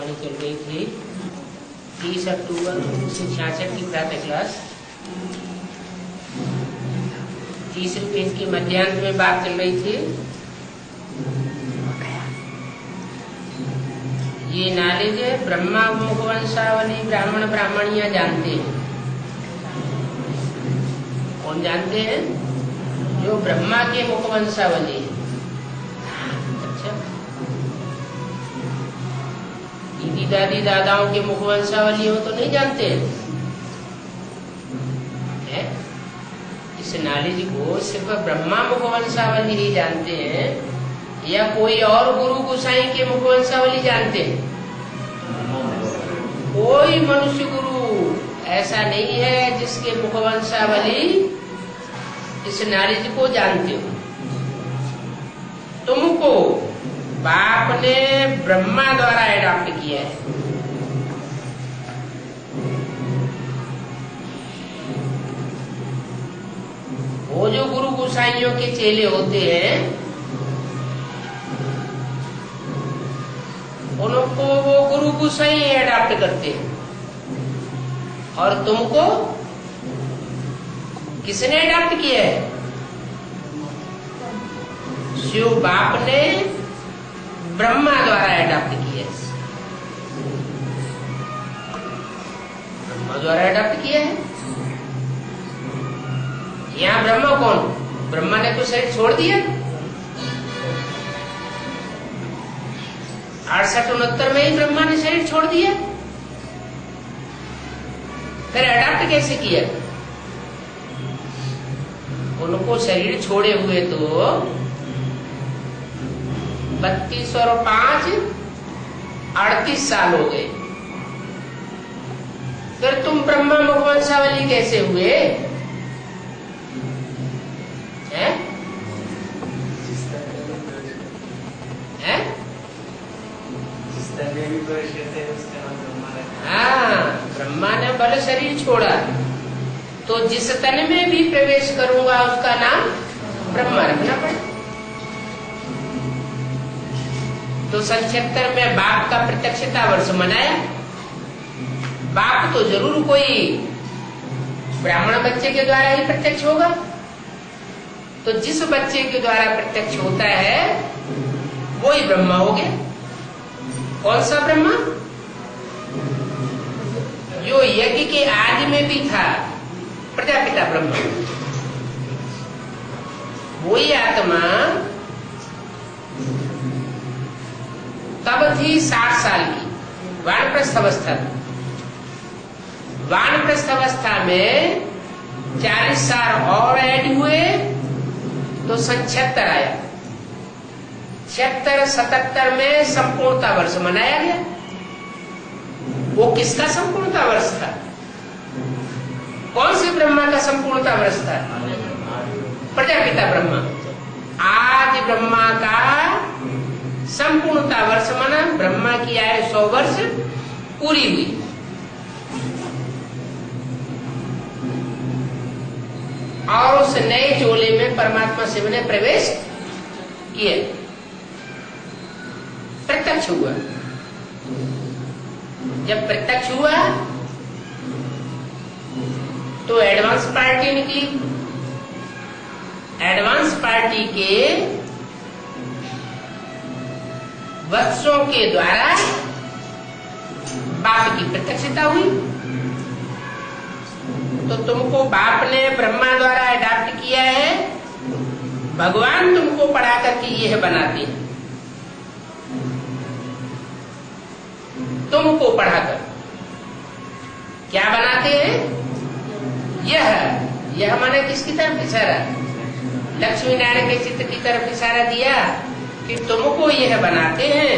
हमारी चल रही थी 30 अक्टूबर 1966 की प्रातः क्लास। 30 पेज के मध्यांश में बात चल रही थी। ये नॉलेज है ब्रह्मा मुखवंशावली ब्राह्मण ब्राह्मणियां जानते हैं। कौन जानते हैं? जो ब्रह्मा के मुखवंशावली है। अच्छा, दीदी दादी दादाओं के मुखवंशावली हो तो नहीं जानते हैं? इस नॉलेज को सिर्फ ब्रह्मा मुखवंशावली ही जानते हैं या कोई और गुरु गोसाई के मुखवंशावली जानते हैं? कोई मनुष्य गुरु ऐसा नहीं है जिसके मुखवंशावली इस नॉलेज को जानते हो। तुमको बाप ने ब्रह्मा द्वारा एडॉप्ट किया है। वो जो गुरु गोसाइयों के चेले होते हैं उनको वो गुरु गोसाई एडॉप्ट करते हैं। और तुमको किसने एडॉप्ट किया है? शिव बाप ने ब्रह्मा द्वारा एडॉप्ट किया है। ब्रह्मा द्वारा एडॉप्ट किया है। यहाँ ब्रह्मा कौन? ब्रह्मा ने तो शरीर छोड़ दिया। 68-69 में ही ब्रह्मा ने शरीर छोड़ दिया। फिर एडॉप्ट कैसे किया? उनको शरीर छोड़े हुए तो 32 और 5 38 साल हो गए। फिर तुम ब्रह्मा मुखवंशावली कैसे हुए? हैं? हैं? हाँ, ब्रह्मा ने बल शरीर छोड़ा तो जिस तन में भी प्रवेश करूंगा उसका नाम ब्रह्मा रखना पड़े। तो 76 में बाप का प्रत्यक्षता वर्ष मनाया। बाप तो जरूर कोई ब्राह्मण बच्चे के द्वारा ही प्रत्यक्ष होगा। तो जिस बच्चे के द्वारा प्रत्यक्ष होता है वो ही ब्रह्मा हो गया। कौन सा ब्रह्मा? जो यज्ञ के आदि में भी था, प्रजापिता ब्रह्मा। वही आत्मा तब थी 60 साल की, वानप्रस्थ अवस्था। वानप्रस्थ अवस्था में 40 साल और ऐड हुए तो 76 आया। 76-77 में संपूर्णता वर्ष मनाया गया। वो किसका संपूर्णता वर्ष था? कौन से ब्रह्मा का संपूर्णता वर्ष था? प्रजापिता ब्रह्मा। आज ब्रह्मा का संपूर्णता वर्ष मना। ब्रह्मा की आयु 100 वर्ष पूरी हुई। और उस नए चोले में परमात्मा शिव ने प्रवेश किया, प्रत्यक्ष हुआ। जब प्रत्यक्ष हुआ तो एडवांस पार्टी निकली। एडवांस पार्टी के वत्सों के द्वारा बाप की प्रत्यक्षता हुई। तो तुमको बाप ने ब्रह्मा द्वारा अडॉप्ट किया है। भगवान तुमको पढ़ा करके यह बनाते हैं। तुमको पढ़ाकर क्या बनाते हैं? यह माने किसकी तरफ इशारा? लक्ष्मी नारायण के चित्त की तरफ इशारा दिया कि तुमको यह बनाते हैं।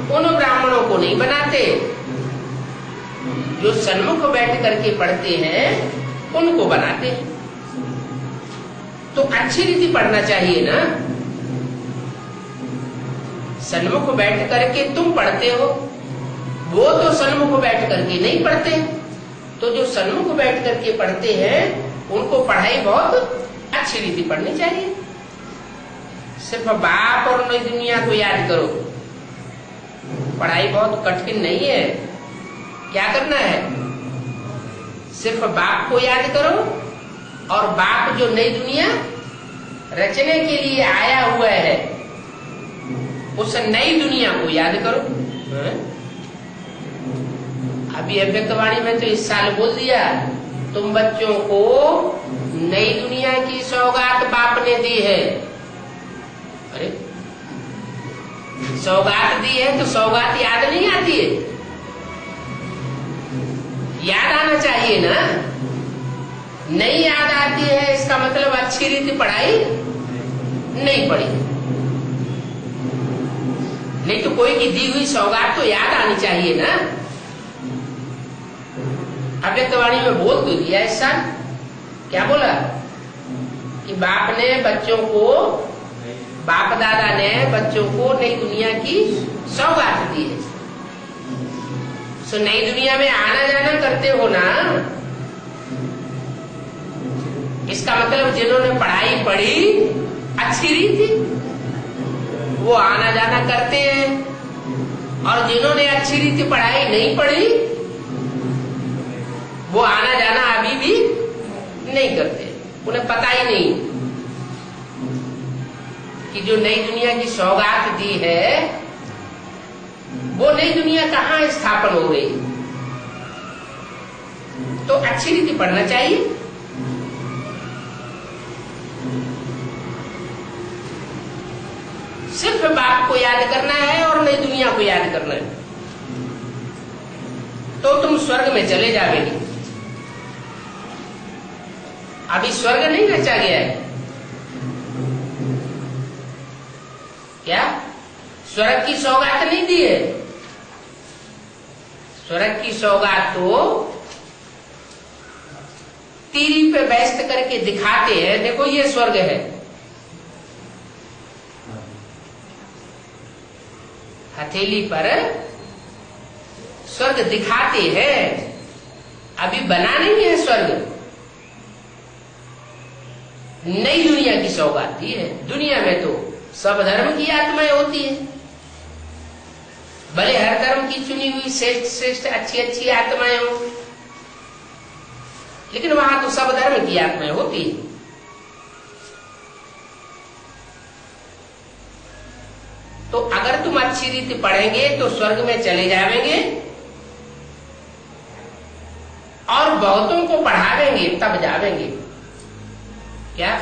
उन ब्राह्मणों को नहीं बनाते जो सन्मुख बैठ करके पढ़ते हैं, उनको बनाते हैं। तो अच्छी रीति पढ़ना चाहिए ना। सन्मुख बैठ करके तुम पढ़ते हो, वो तो सन्मुख बैठ करके नहीं पढ़ते। तो जो सन्मुख बैठ करके पढ़ते हैं उनको पढ़ाई बहुत अच्छी रीति पढ़नी चाहिए। सिर्फ बाप और नई दुनिया को याद करो पढ़ाई बहुत कठिन नहीं है। क्या करना है, सिर्फ बाप को याद करो और बाप जो नई दुनिया रचने के लिए आया हुआ है उस नई दुनिया को याद करो। अभी अव्यक्तवाणी में तो इस साल बोल दिया, तुम बच्चों को नई दुनिया की सौगात बाप ने दी है। अरे सौगात दी है तो सौगात याद नहीं आती है? याद आना चाहिए ना। नहीं याद आती है इसका मतलब अच्छी रीति पढ़ाई नहीं पढ़ी। नहीं तो कोई की दी हुई सौगात तो याद आनी चाहिए ना। अव्यक्तवाणी में बोल तो दिया इस साल। क्या बोला कि बाप ने बच्चों को, बाप दादा ने बच्चों को नई दुनिया की सौगात दी है। तो नई दुनिया में आना जाना करते हो ना, इसका मतलब जिन्होंने पढ़ाई पढ़ी अच्छी रीति वो आना जाना करते हैं, और जिन्होंने अच्छी रीति पढ़ाई नहीं पढ़ी वो आना जाना अभी भी नहीं करते। उन्हें पता ही नहीं कि जो नई दुनिया की सौगात दी है वो नई दुनिया कहाँ स्थापन हो गई। तो अच्छी रीति पढ़ना चाहिए। सिर्फ बाप को याद करना है और नई दुनिया को याद करना है, तो तुम स्वर्ग में चले जाओगे। अभी स्वर्ग नहीं रचा गया है क्या? स्वर्ग की सौगात नहीं दी है। स्वर्ग की सौगात तो टीवी पे व्यस्त करके दिखाते हैं, देखो ये स्वर्ग है। हथेली पर स्वर्ग दिखाते हैं, अभी बना नहीं है स्वर्ग। नई दुनिया की सौगात दी है। दुनिया में तो सब धर्म की आत्माएं होती है, भले हर धर्म की चुनी हुई श्रेष्ठ श्रेष्ठ अच्छी अच्छी आत्माएं हो, लेकिन वहां तो सब धर्म की आत्माएं होती है। तो अगर तुम अच्छी रीति पढ़ेंगे तो स्वर्ग में चले जाएंगे, और बहुतों को पढ़ावेंगे तब जावेंगे। क्या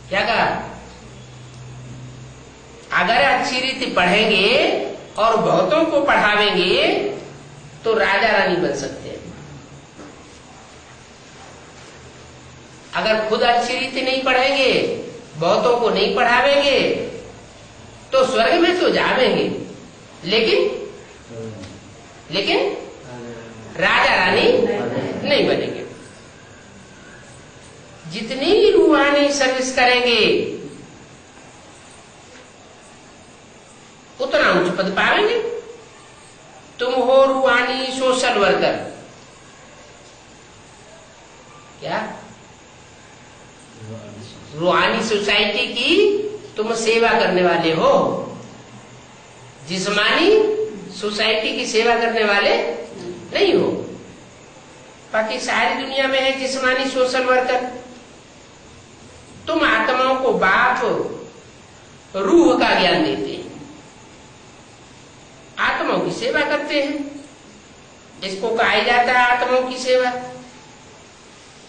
क्या कहा? अगर अच्छी रीति पढ़ेंगे और बहुतों को पढ़ावेंगे तो राजा रानी बन सकते हैं। अगर खुद अच्छी रीति नहीं पढ़ेंगे, बहुतों को नहीं पढ़ावेंगे, तो स्वर्ग में तो जावेंगे, लेकिन राजा रानी नहीं बनेंगे। जितनी भी रूहानी सर्विस करेंगे उतना उच्च पद पाएंगे। तुम हो रूहानी सोशल वर्कर। क्या? रूहानी सोसाइटी की तुम सेवा करने वाले हो, जिस्मानी सोसाइटी की सेवा करने वाले नहीं हो। बाकी सारी दुनिया में है जिस्मानी सोशल वर्कर। तुम आत्माओं को बाप रूह का ज्ञान देते हैं, आत्माओं की सेवा करते हैं। इसको कहा जाता है आत्माओं की सेवा।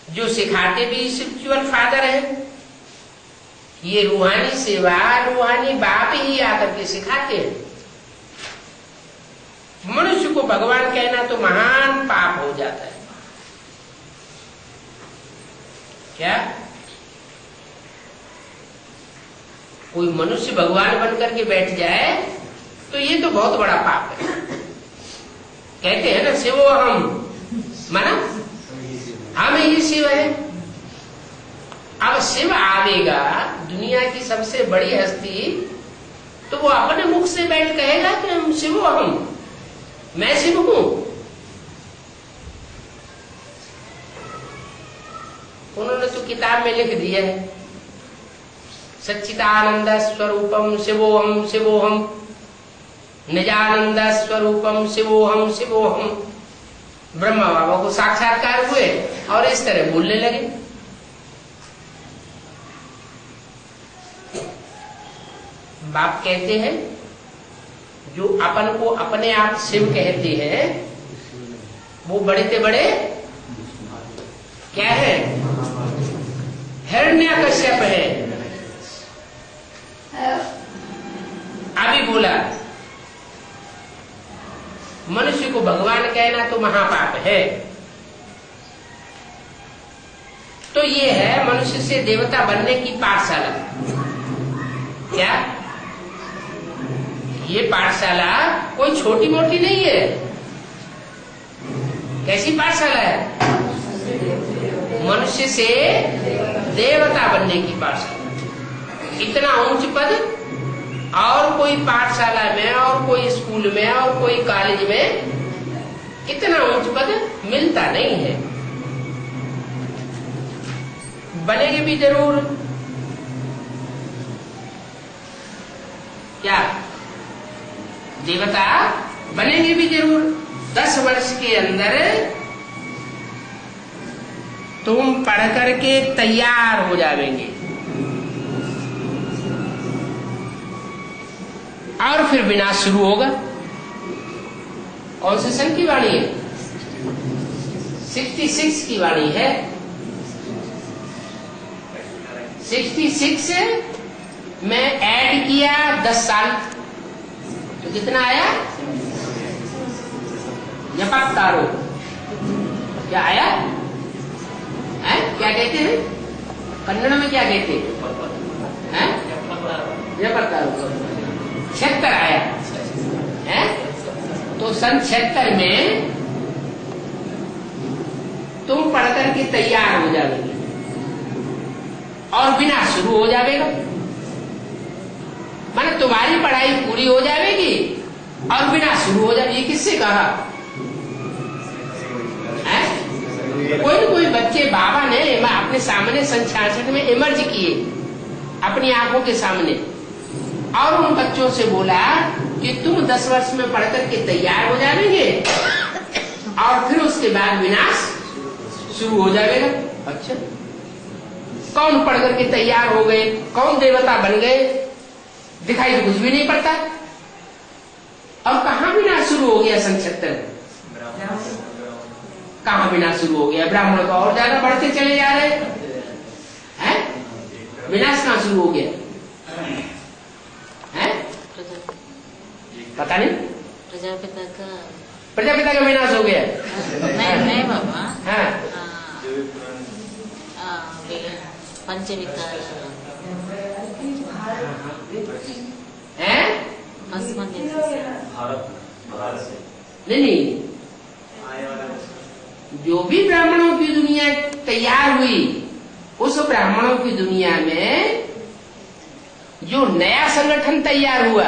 जो सिखाते भी स्पिरिचुअल फादर है। ये रूहानी सेवा रूहानी बाप ही आकर के सिखाते हैं। मनुष्य को भगवान कहना तो महान पाप हो जाता है। क्या? कोई मनुष्य भगवान बनकर के बैठ जाए तो ये तो बहुत बड़ा पाप है। कहते हैं ना शिवो हम, माना हमें ये शिव है। अब शिव आवेगा, दुनिया की सबसे बड़ी हस्ती, तो वो अपने मुख से बैठ कहेगा कि हम शिवो हम, मैं शिव हूं। उन्होंने तो किताब में लिख दिया है सच्चिदानंद स्वरूपम शिवोहम शिवोहम, निजानंद स्वरूपम शिवोहम शिवोहम। ब्रह्मा बाबा को साक्षात्कार हुए और इस तरह बोलने लगे। बाप कहते हैं जो अपन को अपने आप शिव कहते हैं वो बड़े से बड़े क्या है? हिरण्यकश्यप है। अभी बोला मनुष्य को भगवान कहना तो महापाप है। तो ये है मनुष्य से देवता बनने की पाठशाला। क्या ये पाठशाला कोई छोटी मोटी नहीं है। कैसी पाठशाला है? मनुष्य से देवता बनने की पाठशाला। इतना ऊंच पद और कोई पाठशाला में और कोई स्कूल में और कोई कॉलेज में इतना ऊंच पद मिलता नहीं है। बनेंगे भी जरूर। क्या देवता बनेंगे भी जरूर। 10 वर्ष के अंदर तुम पढ़ करके तैयार हो जाएंगे और फिर विनाश शुरू होगा। कौन से सन की वाणी है? 66 की वाणी है। 66 में ऐड किया 10 साल तो कितना आया? यपत्तारो। क्या आया है? क्या कहते हैं कन्नड़ में? क्या कहते हैं? यपत्तारो। 76 आया है। तो सन 76 में तुम पढ़ करके तैयार हो जाओगे और विनाश शुरू हो जाएगा। माने तुम्हारी पढ़ाई पूरी हो जाएगी और विनाश शुरू हो जाएगी। ये किससे कहा है? कोई न कोई बच्चे बाबा ने अपने सामने सन 66 में इमर्ज किए अपनी आंखों के सामने और उन बच्चों से बोला कि तुम 10 वर्ष में पढ़ करके तैयार हो जाएंगे और फिर उसके बाद विनाश शुरू हो जाएगा। अच्छा, कौन पढ़ करके तैयार हो गए? कौन देवता बन गए? दिखाई तो कुछ भी नहीं पड़ता। अब कहाँ विनाश शुरू हो गया? सन 76 कहाँ विनाश शुरू हो गया? ब्राह्मण तो और ज्यादा बढ़ते चले जा रहे हैं। विनाश कहाँ शुरू हो गया है? पता नहीं। प्रजापिता का विनाश हो गया? नहीं बाबा। हाँ, पंचविकार है? नहीं, जो भी ब्राह्मणों की दुनिया तैयार हुई उस ब्राह्मणों की दुनिया में जो नया संगठन तैयार हुआ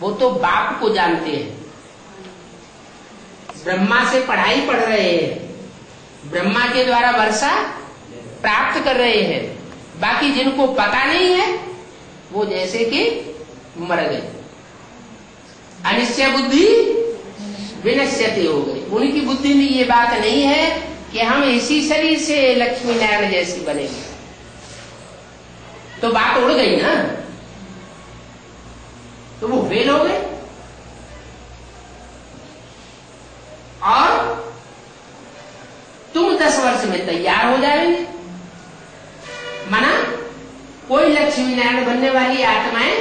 वो तो बाप को जानते हैं। ब्रह्मा से पढ़ाई पढ़ रहे हैं, ब्रह्मा के द्वारा वर्षा प्राप्त कर रहे हैं। बाकी जिनको पता नहीं है वो जैसे कि मर गए। अनिश्चय बुद्धि विनश्यते हो गई। उनकी बुद्धि में ये बात नहीं है कि हम इसी शरीर से लक्ष्मी नारायण जैसी बनेंगे। तो बात उड़ गई ना, तो वो फेल हो गए। और तुम 10 वर्ष में तैयार हो जाएंगे। माना कोई लक्ष्मी नारायण बनने वाली आत्माएं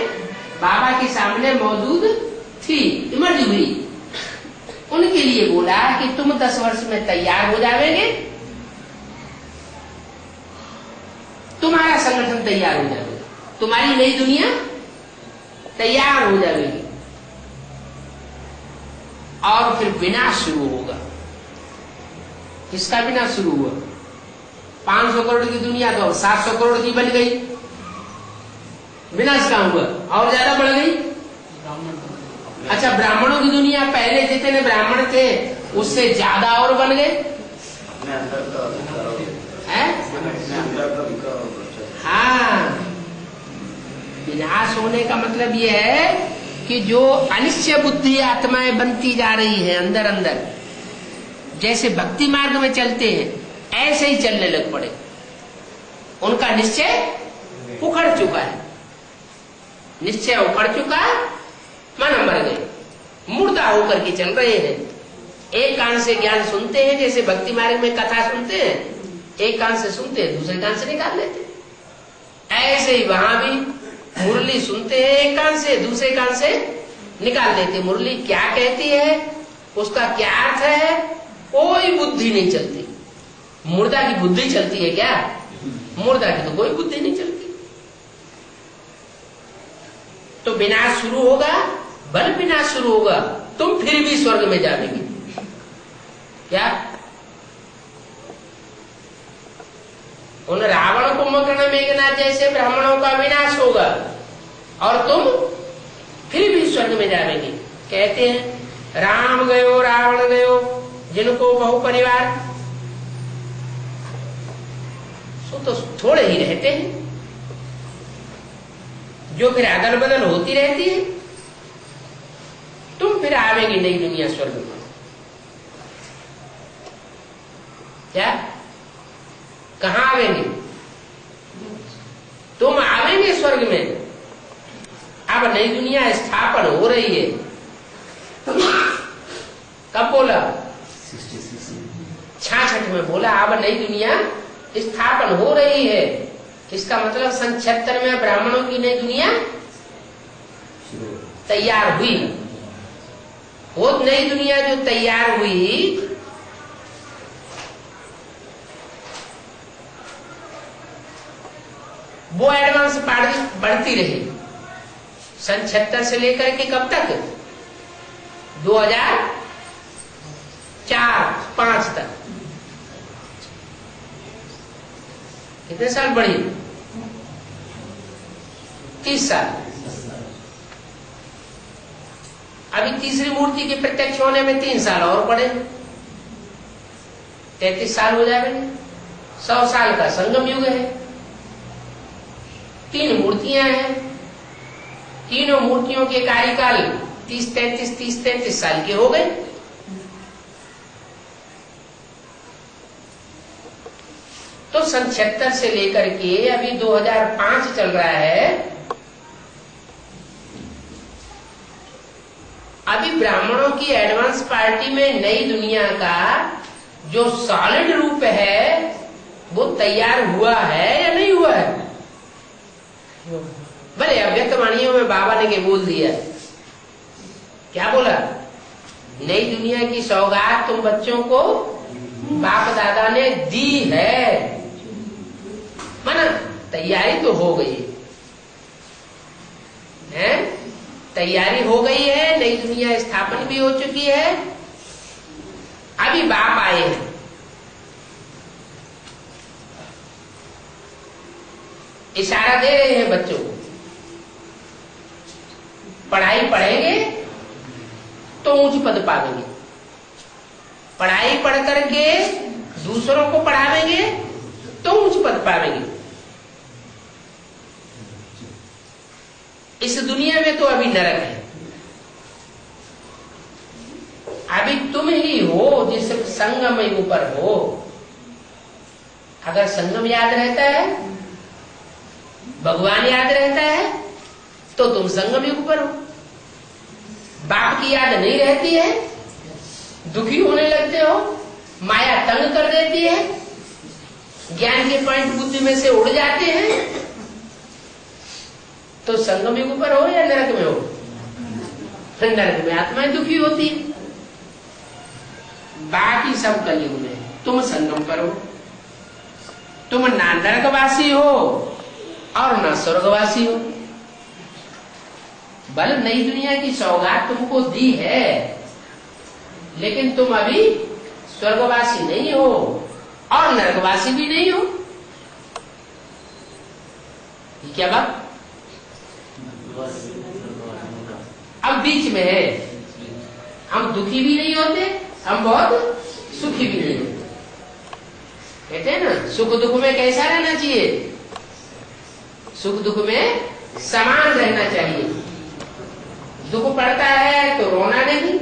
बाबा के सामने मौजूद थी, इमर्ज हुई। उनके लिए बोला कि तुम 10 वर्ष में तैयार हो जाओगे, तुम्हारा संगठन तैयार हो जाएगा, तुम्हारी नई दुनिया तैयार हो जाएगी और फिर विनाश शुरू होगा। किसका विनाश शुरू हुआ? 500 करोड़ की दुनिया तो 700 करोड़ की बन गई। विनाश कहां हुआ? और ज्यादा बढ़ गई। अच्छा, ब्राह्मणों की दुनिया पहले जितने ब्राह्मण थे उससे ज्यादा और बन गए हैं? हाँ, विनाश होने का मतलब यह है कि जो अनिश्चय बुद्धि आत्माएं बनती जा रही हैं अंदर अंदर, जैसे भक्ति मार्ग में चलते हैं ऐसे ही चलने लग पड़े। उनका निश्चय उखड़ चुका है, निश्चय उखड़ चुका, मन मर गए, मुर्दा होकर के चल रहे हैं। एक कान से ज्ञान सुनते हैं, जैसे भक्ति मार्ग में कथा सुनते हैं, एक कान से सुनते हैं दूसरे कान से निकाल लेते हैं। ऐसे ही वहां भी मुरली सुनते हैं, एक कान से दूसरे कान से निकाल लेते हैं। मुरली क्या कहती है, उसका क्या अर्थ है, कोई बुद्धि नहीं चलती। मुर्दा की बुद्धि चलती है क्या? मुर्दा की तो कोई बुद्धि नहीं चलती। तो विनाश शुरू होगा, बल विनाश शुरू होगा, तुम फिर भी स्वर्ग में जाओगे क्या? उन रावण कुंभकर्ण मेघनाथ जैसे ब्राह्मणों का विनाश होगा और तुम फिर भी स्वर्ग में जाओगे। कहते हैं राम गयो रावण गयो जिनको बहु परिवार, सो तो थोड़े ही रहते हैं, जो फिर अदल बदल होती रहती है। तुम फिर आवेंगे नई दुनिया स्वर्ग में क्या? कहां आवेंगे? तुम आवेंगे स्वर्ग में। अब नई दुनिया स्थापन हो रही है। कब बोला? 66 में बोला अब नई दुनिया स्थापन हो रही है। इसका मतलब सन 76 में ब्राह्मणों की नई दुनिया तैयार हुई। वो नई दुनिया जो तैयार हुई, वो एडवांस बढ़ती रही सन 76 से लेकर के कब तक? 2004-5 तक। कितने साल बढ़ी? 30 साल। अभी तीसरी मूर्ति के प्रत्यक्ष होने में 3 साल और पड़े, 33 साल हो जाएंगे। 100 साल का संगम युग है। 3 मूर्तियां हैं, तीनों मूर्तियों के कार्यकाल 30-33 साल के हो गए। तो सन 76 से लेकर के अभी 2005 चल रहा है। अभी ब्राह्मणों की एडवांस पार्टी में नई दुनिया का जो सॉलिड रूप है वो तैयार हुआ है या नहीं हुआ है? भले अव्यक्त वाणियों में बाबा ने के बोल दिया। क्या बोला? नई दुनिया की सौगात तुम बच्चों को बाप दादा ने दी है। माना तैयारी तो हो गई है, तैयारी हो गई है, नई दुनिया स्थापन भी हो चुकी है। अभी बाप आए हैं, इशारा दे रहे हैं बच्चों को, पढ़ाई पढ़ेंगे तो ऊंच पद पावेंगे, पढ़ाई पढ़ करके दूसरों को पढ़ावेंगे तो ऊंच पद पावेंगे। इस दुनिया में तो अभी नरक है। अभी तुम ही हो जिस संगम युग पर हो। अगर संगम याद रहता है, भगवान याद रहता है, तो तुम संगम युग पर हो। बाप की याद नहीं रहती है, दुखी होने लगते हो, माया तंग कर देती है, ज्ञान के पॉइंट बुद्धि में से उड़ जाते हैं, तो संगम युग पर हो या नरक में हो? नरक में आत्माएं दुखी होती है। बाकी सब कलयुग में, तुम संगम पर हो। तुम ना नरकवासी हो और ना स्वर्गवासी हो। बल नई दुनिया की सौगात तुमको दी है, लेकिन तुम अभी स्वर्गवासी नहीं हो और नरकवासी भी नहीं हो। ये क्या बात? अब बीच में है। हम दुखी भी नहीं होते, हम बहुत सुखी भी नहीं होते। कहते हैं ना, सुख दुख में कैसा रहना चाहिए? सुख दुख में समान रहना चाहिए। दुख पड़ता है तो रोना नहीं,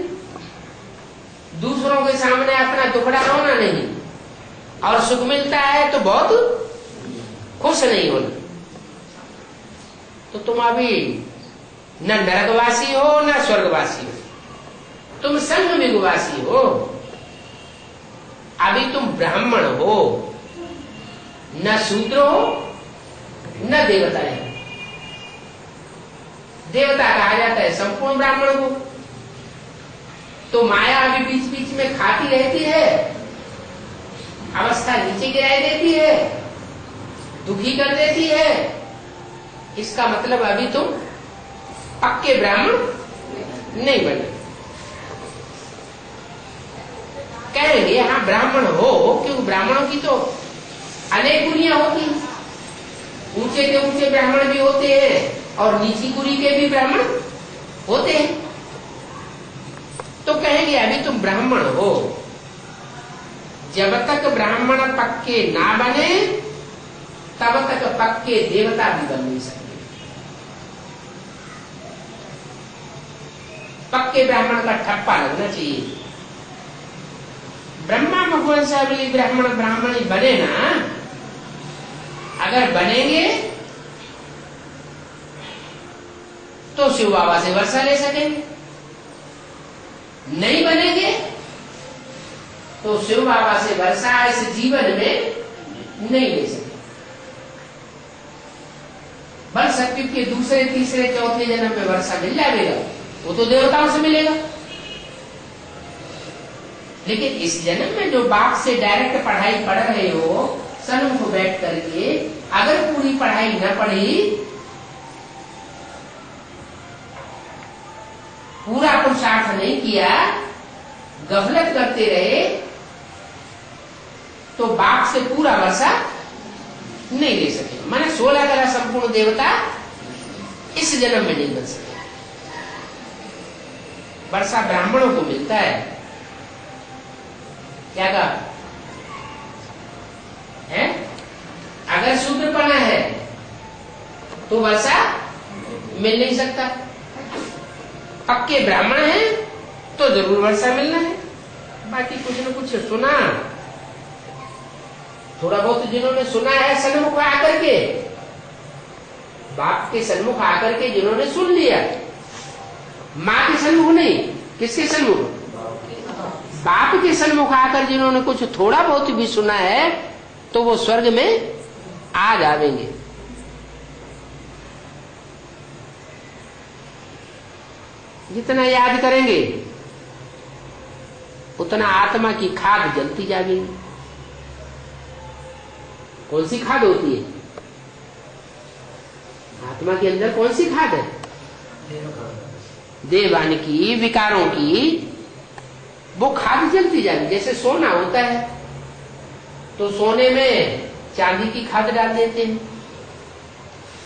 दूसरों के सामने अपना दुखड़ा रोना नहीं, और सुख मिलता है तो बहुत खुश नहीं होना। तो तुम अभी न नरकवासी हो न स्वर्गवासी हो, तुम संग युगवासी हो। अभी तुम ब्राह्मण हो, न शूद्र हो न देवता है। देवता कहा जाता है संपूर्ण ब्राह्मण को। तो माया अभी बीच बीच में खाती रहती है, अवस्था नीचे गिराई देती है, दुखी कर देती है। इसका मतलब अभी तुम पक्के ब्राह्मण नहीं बने। कहेंगे हाँ ब्राह्मण हो, क्योंकि ब्राह्मणों की तो अनेक कुलियां होती हैं। ऊंचे के ऊंचे ब्राह्मण भी होते हैं और नीची कुली के भी ब्राह्मण होते हैं। तो कहेंगे अभी तुम ब्राह्मण हो, जब तक ब्राह्मण पक्के ना बने तब तक पक्के देवता भी बन नहीं सकते। पक्के ब्राह्मण का ठप्पा लगना चाहिए। ब्रह्मा भगवान साहब ब्राह्मण ब्राह्मणी बने ना, अगर बनेंगे तो शिव बाबा से वर्षा ले सकेंगे, नहीं बनेंगे तो शिव बाबा से वर्षा इस जीवन में नहीं ले सकेंगे। बन सकते कि दूसरे तीसरे चौथे जन्म में वर्षा मिल जाएगा, वो तो देवताओं से मिलेगा। लेकिन इस जन्म में जो बाप से डायरेक्ट पढ़ाई पढ़ रहे हो, सन्मुख बैठ करके, अगर पूरी पढ़ाई न पढ़ी, पूरा पुरुषार्थ नहीं किया, गफलत करते रहे, तो बाप से पूरा वर्षा नहीं ले सके। माने 16 कला संपूर्ण देवता इस जन्म में नहीं बन सके। वर्षा ब्राह्मणों को मिलता है। क्या कहा है? अगर शूद्रपना है तो वर्षा मिल नहीं सकता। पक्के ब्राह्मण है तो जरूर वर्षा मिलना है। बाकी कुछ न कुछ सुना, थोड़ा बहुत जिन्होंने सुना है सन्मुख आकर के, बाप के सन्मुख आकर के जिन्होंने सुन लिया, माँ के सन्मुख नहीं, किसके सन्मुख? बाप के सन्मुख आकर जिन्होंने कुछ थोड़ा बहुत भी सुना है, तो वो स्वर्ग में आ जाएंगे। जितना याद करेंगे उतना आत्मा की खाद जलती जाएगी। कौन सी खाद होती है? आत्मा के अंदर कौन सी खाद है? देवान की, विकारों की, वो खाद जलती जाएगी। जैसे सोना होता है तो सोने में चांदी की खाद डाल देते हैं,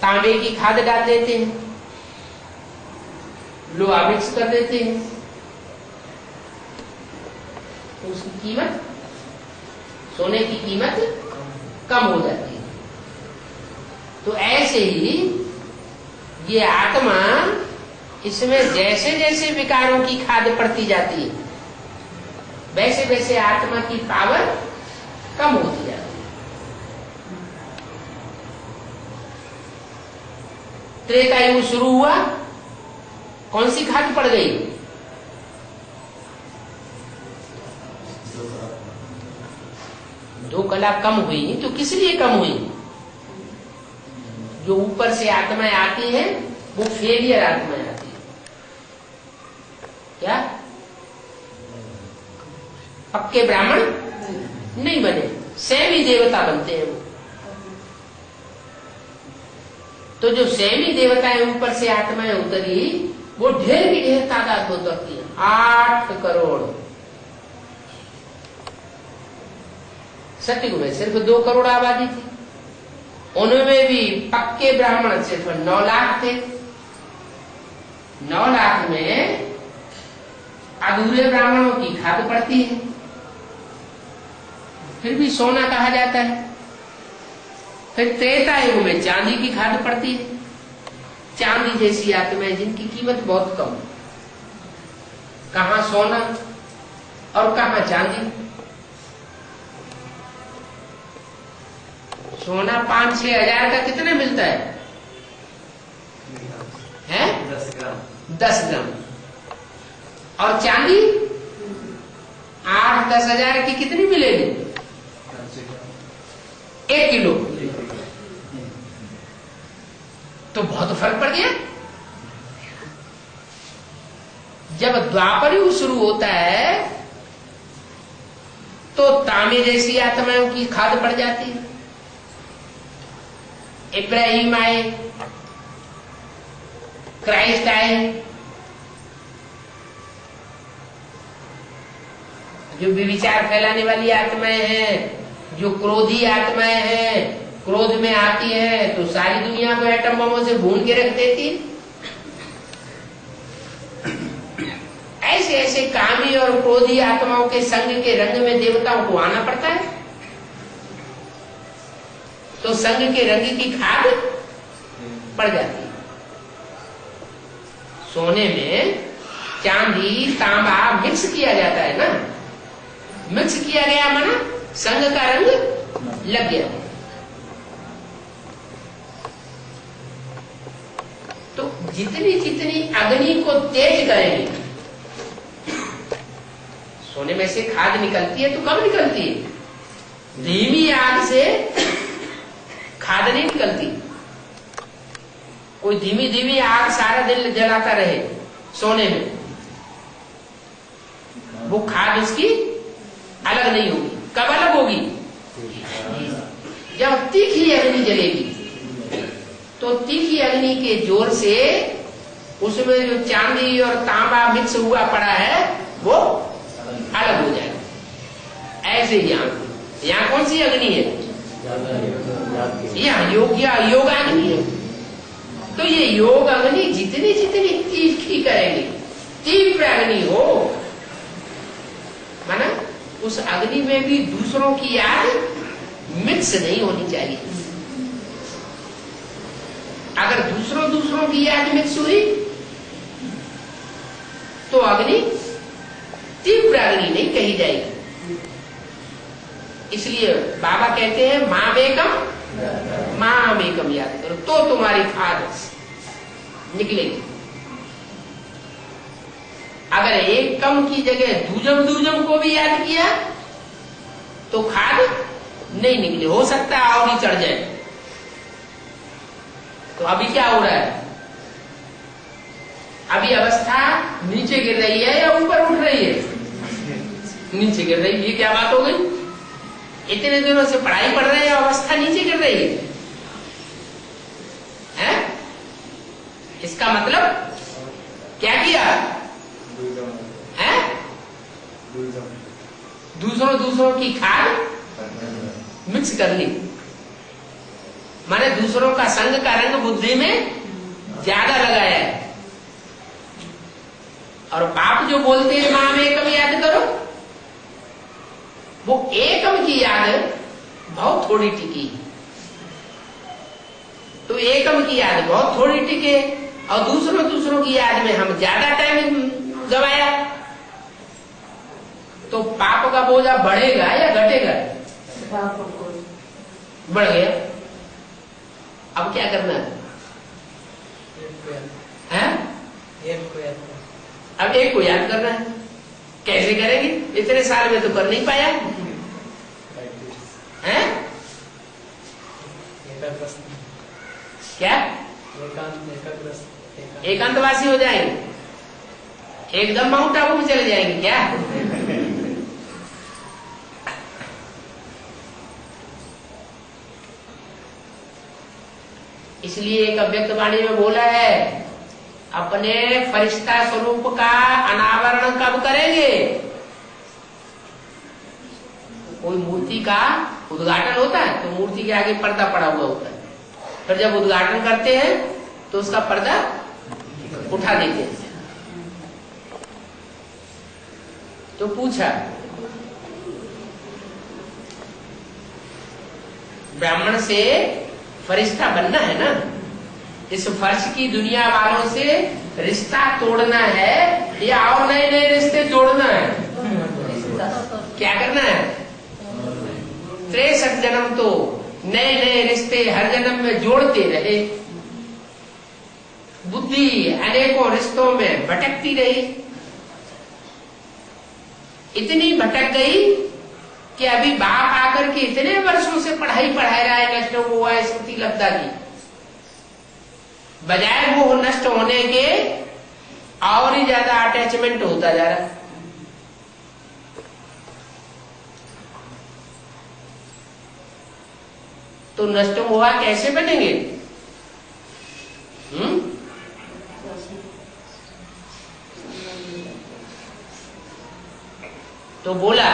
तांबे की खाद डाल देते हैं, लोहा मिक्स कर देते हैं, तो उसकी कीमत, सोने की कीमत कम हो जाती है। तो ऐसे ही ये आत्मा, इसमें जैसे जैसे विकारों की खाद पड़ती जाती है, वैसे वैसे आत्मा की पावर कम होती जाती है। त्रेता युग शुरू हुआ, कौन सी खाद पड़ गई? दो कला कम हुई। तो किस लिए कम हुई? जो ऊपर से आत्माएं आती हैं वो फेलियर आत्माएं आती है। क्या? पक्के ब्राह्मण नहीं बने, सेमी देवता बनते हैं वो। तो जो सेमी देवताएं ऊपर से आत्माएं उतरी, वो ढेर की ढेर तादाद उतरती है। 8 करोड़। सतयुग में सिर्फ 2 करोड़ आबादी थी, उनमें भी पक्के ब्राह्मण सिर्फ 9 लाख थे। 9 लाख में अधूरे ब्राह्मणों की खाद पड़ती है, फिर भी सोना कहा जाता है। फिर त्रेता युग में चांदी की खाद पड़ती है, चांदी जैसी आत्माएं जिनकी कीमत बहुत कम, कहां सोना और कहां चांदी। सोना 5-6 हजार का कितना मिलता है? 10 ग्राम। और चांदी 8-10 हजार की कितनी मिलेगी? 1 किलो। तो बहुत फर्क पड़ गया। जब द्वापर युग शुरू होता है तो तांबे जैसी आत्माओं की खाद पड़ जाती है। इब्राहिम आए, क्राइस्ट आए, जो विचार फैलाने वाली आत्माएं हैं, जो क्रोधी आत्माएं हैं, क्रोध में आती है तो सारी दुनिया को एटम बमों से भून के रख देती। ऐसे ऐसे कामी और क्रोधी आत्माओं के संग के रंग में देवताओं को आना पड़ता है। तो संग के रंग की खाद पड़ जाती है। सोने में चांदी तांबा मिक्स किया जाता है ना, मिक्स किया गया माना संग का रंग लग गया। तो जितनी जितनी अग्नि को तेज करेंगे, सोने में से खाद निकलती है तो कब निकलती है? धीमी आग से खाद नहीं निकलती। कोई धीमी धीमी आग सारा दिन जलाता रहे सोने में, वो खाद उसकी अलग नहीं होगी। कब अलग होगी? जब तीखी अग्नि जलेगी। तो तीखी अग्नि के जोर से उसमें जो चांदी और तांबा मिक्स हुआ पड़ा है वो अलग हो जाएगा। ऐसे यहाँ कौन सी अग्नि है? यहाँ योगाग्नि है। तो ये योग अग्नि जितनी जितनी तीखी करेंगे, तीव्र अग्नि हो, माना उस अग्नि में भी दूसरों की याद मिक्स नहीं होनी चाहिए। अगर दूसरों की याद मिक्स हुई तो अग्नि तीव्र अग्नि नहीं कही जाएगी। इसलिए बाबा कहते हैं मां बेकम याद करो तो तुम्हारी खाद निकलेगी। अगर एक कम की जगह दूजम को भी याद किया तो खाद नहीं निकले, हो सकता है और ही चढ़ जाए। तो अभी क्या हो रहा है? अभी अवस्था नीचे गिर रही है या ऊपर उठ रही है? नीचे गिर रही है। ये क्या बात हो गई? इतने दिनों से पढ़ाई पढ़ रहे हैं, अवस्था नीचे गिर रही है? इसका मतलब क्या किया है? दूसरों की खाद मिक्स कर ली, माने दूसरों का संग का रंग बुद्धि में ज्यादा लगाया है। और बाप जो बोलते हैं मां में एकम याद करो, वो एकम की याद बहुत थोड़ी टिकी। तो एकम की याद बहुत थोड़ी टिके और दूसरों की याद में हम ज्यादा टाइम गवाया। तो पाप का बोझा बढ़ेगा या घटेगा? बढ़ गया। अब क्या करना है? अब एक को याद करना है। कैसे करेंगे? इतने साल में तो कर नहीं पाया है। क्या एकांतवासी हो जाएंगे? एकदम माउंट आबू में चले जाएंगे क्या? इसलिए एक अव्यक्त वाणी में बोला है, अपने फरिश्ता स्वरूप का अनावरण कब करेंगे? कोई मूर्ति का उद्घाटन होता है तो मूर्ति के आगे पर्दा पड़ा हुआ होता है, फिर जब उद्घाटन करते हैं तो उसका पर्दा उठा देते हैं। तो पूछा, ब्राह्मण से फरिश्ता बनना है ना, इस फर्श की दुनिया वालों से रिश्ता तोड़ना है या और नए नए रिश्ते जोड़ना है? क्या करना है? 63 जन्म तो नए नए रिश्ते हर जन्म में जोड़ते रहे, बुद्धि अनेकों रिश्तों में भटकती रही, इतनी भटक गई कि अभी बाप आकर के इतने वर्षों से पढ़ाई पढ़ा रहा है नष्ट हुआ है स्मृति लब्धा की, बजाय वो नष्ट होने के और ही ज्यादा अटैचमेंट होता जा रहा है। तो नष्ट हुआ कैसे बनेंगे? तो बोला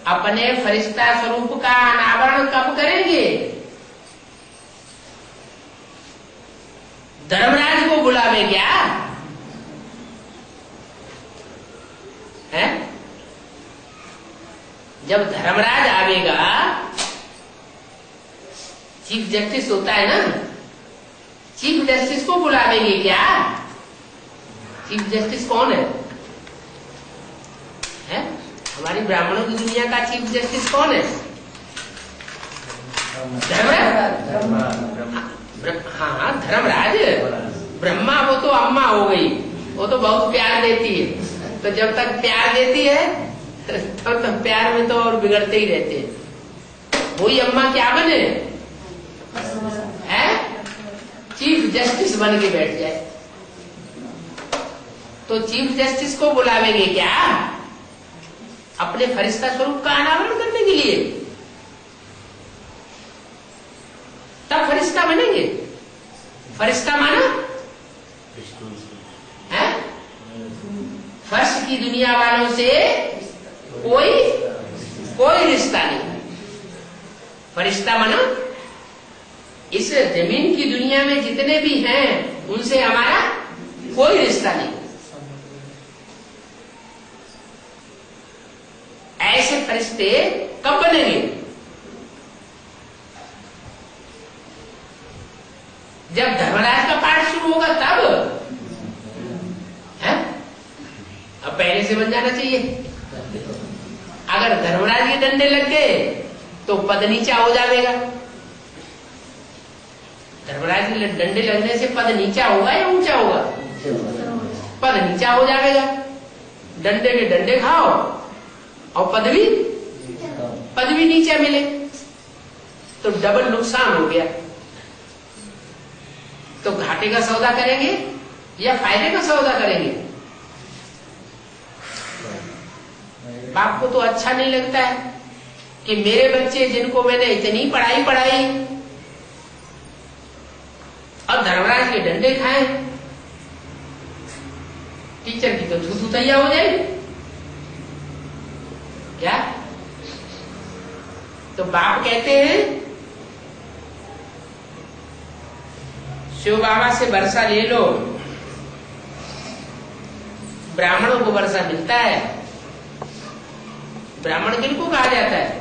अपने फरिश्ता स्वरूप का अनावरण कब करेंगे? धर्मराज को बुलावे क्या है? जब धर्मराज आवेगा, चीफ जस्टिस होता है ना, चीफ जस्टिस को बुलावेंगे क्या? चीफ जस्टिस कौन है? हमारी ब्राह्मणों की दुनिया का चीफ जस्टिस कौन है? हाँ, धर्मराज। ब्रह्मा वो तो अम्मा हो गई, वो तो बहुत प्यार देती है, तो जब तक प्यार देती है तब तक प्यार में तो और बिगड़ते ही रहते हैं। वही अम्मा क्या बने? है चीफ जस्टिस बन के बैठ जाए। तो चीफ जस्टिस को बुलावेंगे क्या? अपने फरिश्ता स्वरूप का अनावरण करने के लिए, तब फरिश्ता बनेंगे। फरिश्ता माना है फर्श की दुनिया वालों से कोई रिश्ता नहीं। फरिश्ता माना इस जमीन की दुनिया में जितने भी हैं उनसे हमारा कोई रिश्ता नहीं। ऐसे फरिश्ते कब बनेंगे? जब धर्मराज का पाठ शुरू होगा तब है। अब पहले से बन जाना चाहिए। अगर धर्मराज के डंडे लग गए तो पद नीचा हो जाएगा। धर्मराज के डंडे लगने से पद नीचा होगा या ऊंचा होगा? पद नीचा हो जाएगा। डंडे के डंडे खाओ और पदवी नीचे मिले तो डबल नुकसान हो गया। तो घाटे का सौदा करेंगे या फायदे का सौदा करेंगे? बाप को तो अच्छा नहीं लगता है कि मेरे बच्चे जिनको मैंने इतनी पढ़ाई और धर्मराज के डंडे खाए, टीचर की तो थूथूतैया हो जाए क्या? तो बाप कहते हैं शिव बाबा से वर्षा ले लो। ब्राह्मणों को वर्षा मिलता है। ब्राह्मण किनको कहा जाता है?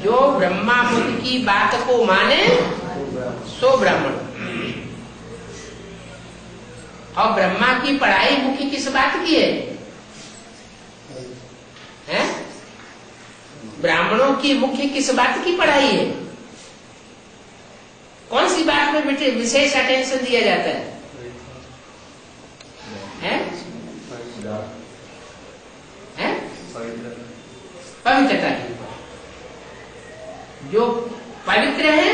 जो ब्रह्मा मुनि की बात को माने सो ब्राह्मण। और ब्रह्मा की पढ़ाई मुख्य किस बात की है? ब्राह्मणों की मुख्य किस बात की पढ़ाई है? कौन सी बात में बेटे विशेष अटेंशन दिया जाता है? पवित्रता की। जो पवित्र है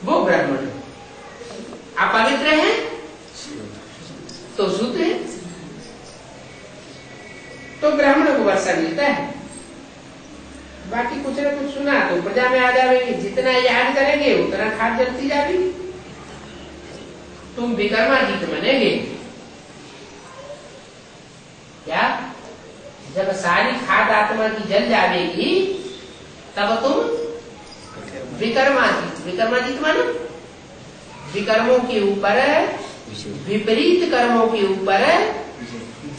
वो ब्राह्मण, अपवित्र है तो शूद्र है। तो ब्राह्मणों को वर्षा मिलता है। बाकी कुछ न कुछ सुना तो प्रजा में आ जाएगी। जितना याद करेंगे उतना खाद जलती जाएगी। तुम विकर्माजीत बनेंगे क्या? जब सारी खाद आत्मा की जल जाएगी तब तुम विकर्माजीत। विकर्माजीत मानो विकर्मों के ऊपर, विपरीत कर्मों के ऊपर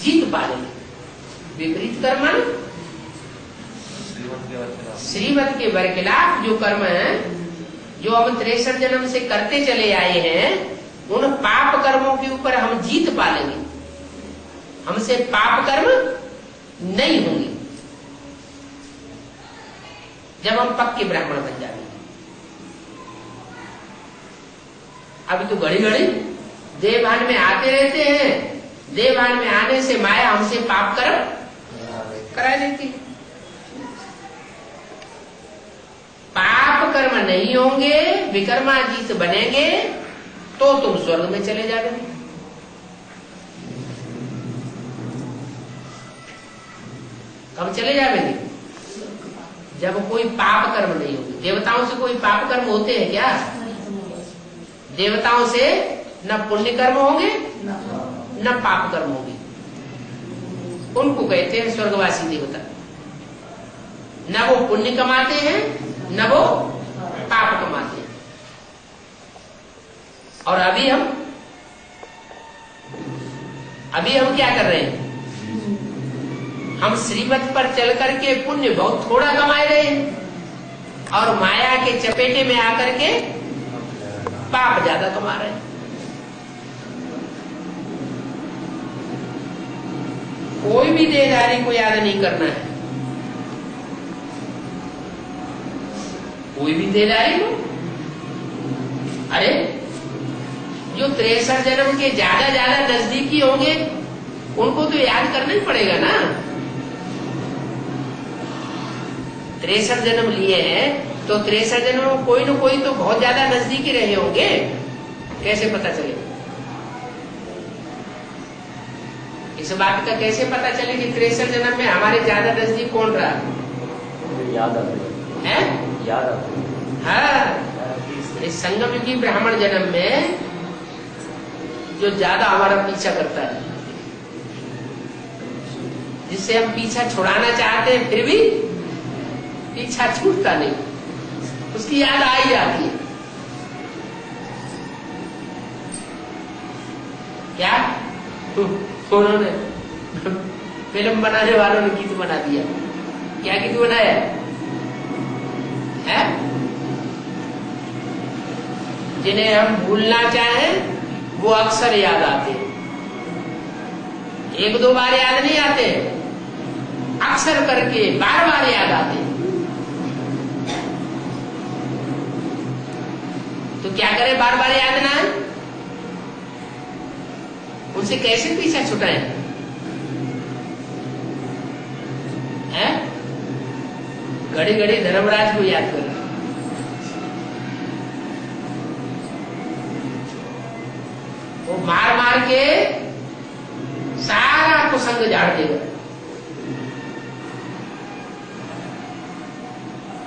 जीत पा लेंगे। विपरीत कर्म मानो श्रीमत के बरखिलाफ जो कर्म है, जो हम 63 जन्म से करते चले आए हैं, उन पाप कर्मों के ऊपर हम जीत पा लेंगे। हमसे पाप कर्म नहीं होंगे जब हम पक्के ब्राह्मण बन जाएंगे। अभी तो घड़ी घड़ी देवभान में आते रहते हैं, देवभान में आने से माया हमसे पाप कर्म करा देती है। पाप कर्म नहीं होंगे, विकर्माजीत बनेंगे तो तुम स्वर्ग में चले जाओगे। कब चले जाओगे? जब कोई पाप कर्म नहीं होगी। देवताओं से कोई पाप कर्म होते हैं क्या? देवताओं से न पुण्य कर्म होंगे न पाप कर्म होंगे। उनको कहते हैं स्वर्गवासी देवता। न वो पुण्य कमाते हैं न वो पाप कमाते हैं। और अभी हम क्या कर रहे हैं? हम श्रीमत पर चल करके पुण्य बहुत थोड़ा कमाए रहे हैं और माया के चपेटे में आकर के पाप ज्यादा कमा रहे हैं। कोई भी देहधारी को याद नहीं करना है, कोई भी देहधारी को। अरे जो 63 जन्म के ज्यादा नजदीकी होंगे उनको तो याद करना ही पड़ेगा ना। 63 जन्म लिए हैं तो 63 जन्म में कोई न कोई तो बहुत ज्यादा नजदीकी रहे होंगे। कैसे पता चलेगा? इस बात का कैसे पता चले कि 63 जन्म में हमारे ज्यादा नजदीक कौन रहा? याद आती है? याद आती। हाँ, इस संगम युगी ब्राह्मण जन्म में जो ज्यादा हमारा पीछा करता है, जिससे हम पीछा छुड़ाना चाहते हैं फिर भी पीछा छूटता नहीं, उसकी याद आ ही जाती है। क्या उन्होंने फिल्म बनाने वालों ने गीत बना दिया। क्या गीत बनाया है? जिन्हें हम भूलना चाहें वो अक्सर याद आते हैं। 1-2 बार याद नहीं आते, अक्सर करके बार बार याद आते हैं। तो क्या करें? बार बार याद ना है, उनसे कैसे पीछा छुटाएं? है? घड़ी घड़ी धर्मराज को याद करें। वो मार मार के सारा कुसंग झाड़ देगा।